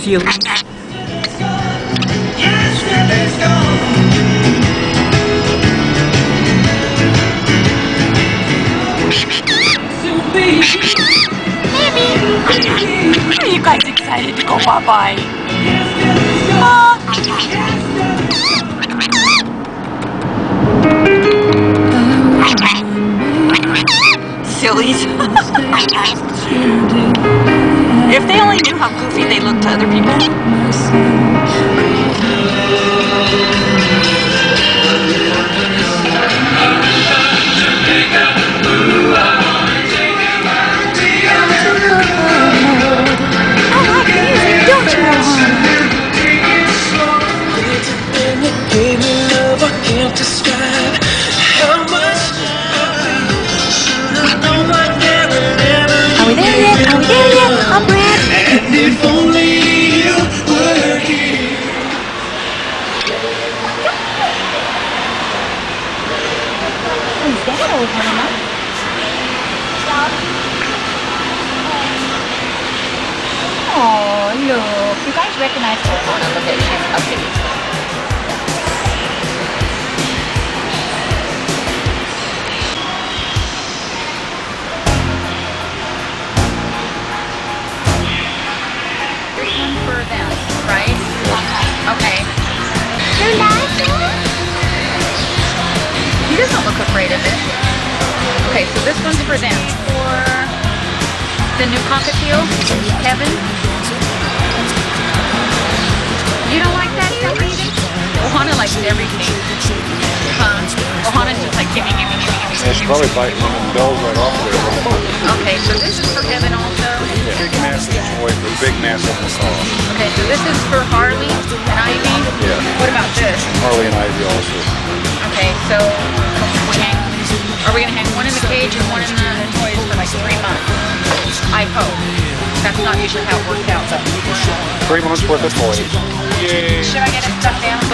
silly. Are you guys excited to go bye-bye? Sillies. If they only knew how goofy they look to other people. Are we there yet? Are we there yet? I'm Brad. And if only you were here. Who's that old mama? Oh, look. You guys recognize her. Oh, no, look at she's updated. For them, right? Okay. He doesn't look afraid of it. Okay, so this one's for them. For the new cockatiel, Kevin. You don't like that either? Ohana likes everything. Ohana's just like gimme. It's probably biting them and bells right off there. Okay, so this is for Kevin also. Big massive toy for big massive massage. Okay, so this is for Harley and Ivy. Yeah. What about this? Harley and Ivy also. Okay, so are we gonna hang one in the cage and one in the toys for like 3 months? I hope. That's not usually how it works out though. 3 months worth of toys. Yay! Should I get it stuffed down?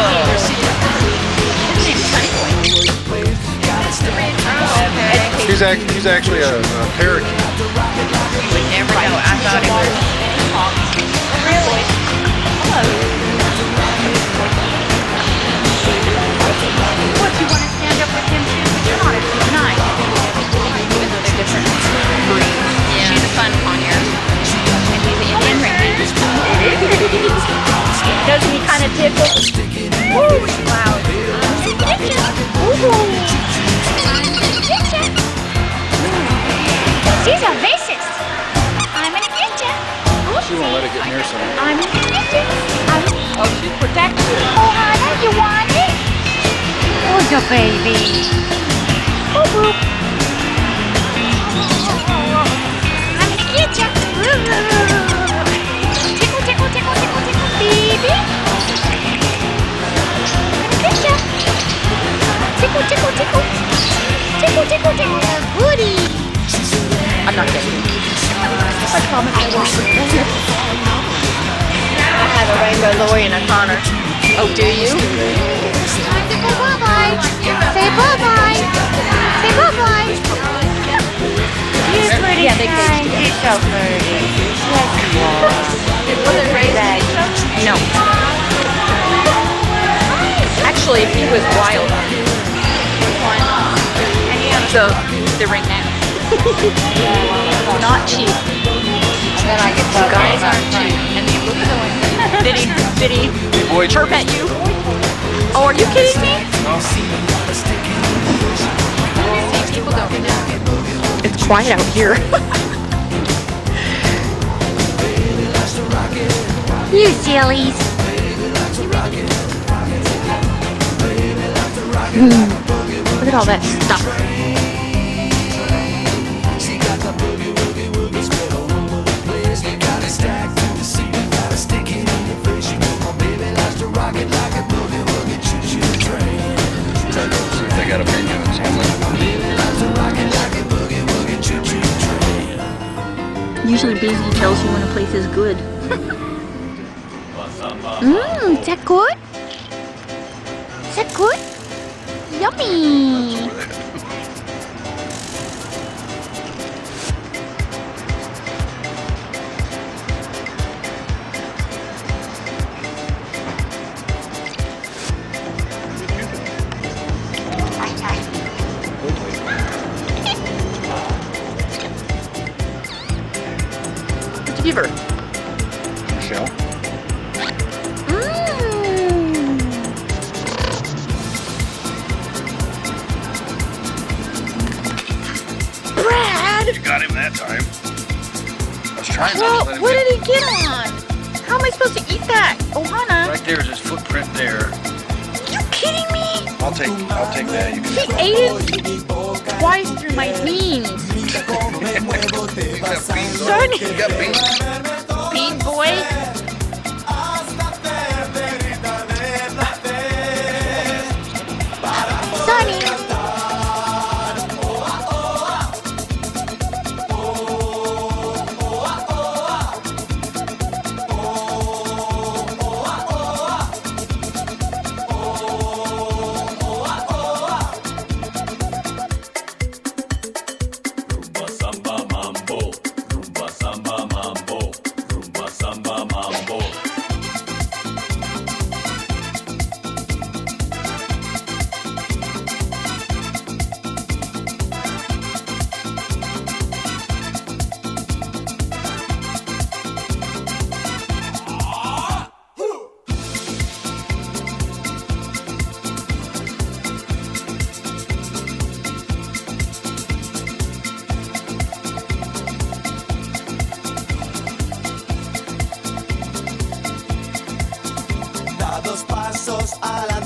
He's actually a parakeet. You would never know. I thought it was. Really? What, you want to stand up with him too? But you're not a good night. Even though they're different breeds. Yeah. She's a fun conure. And he's an Indian ring. Doesn't he kind of tickle? Woo, it's loud. She's a vicious. I'm gonna get you. She won't let it get near someone. I'm gonna get you. Oh, she's protective. Oh, honey, you want it? Oh, the baby. Boop, boop. I'm gonna get you. Tickle, tickle, tickle, tickle, tickle, baby. I'm gonna get you. Tickle, tickle, tickle. Tickle, tickle, tickle. Goody. I'm not kidding. I promise I won't. I have a rainbow Lori and a Connor. Oh, do you? Time to go bye-bye. Say bye-bye. Say bye-bye. You're pretty Yeah, they kind. caged You're so pretty. Yes, you are. Was it raised? No. Actually, he was wild. So, the ring now. Not cheap. And then I get You guys aren't cheap. And they look so Did he chirp at you? Oh, are you kidding me? See people going now. It's quiet out here. You sillies. Look at all that stuff. They got opinions on Usually Busy tells you when a place is good. Is that good? Is that good? Yummy. time. I was trying not Well, to let him what get- did he get on? How am I supposed to eat that? Ohana, Right there is his footprint there. you kidding me? I'll take that. You He can ate it twice through my beans. You got beans. Sonny. You got beans. Bean boy. Sonny. Rumba samba mambo, rumba samba mambo, rumba samba mambo. Da dos pasos a la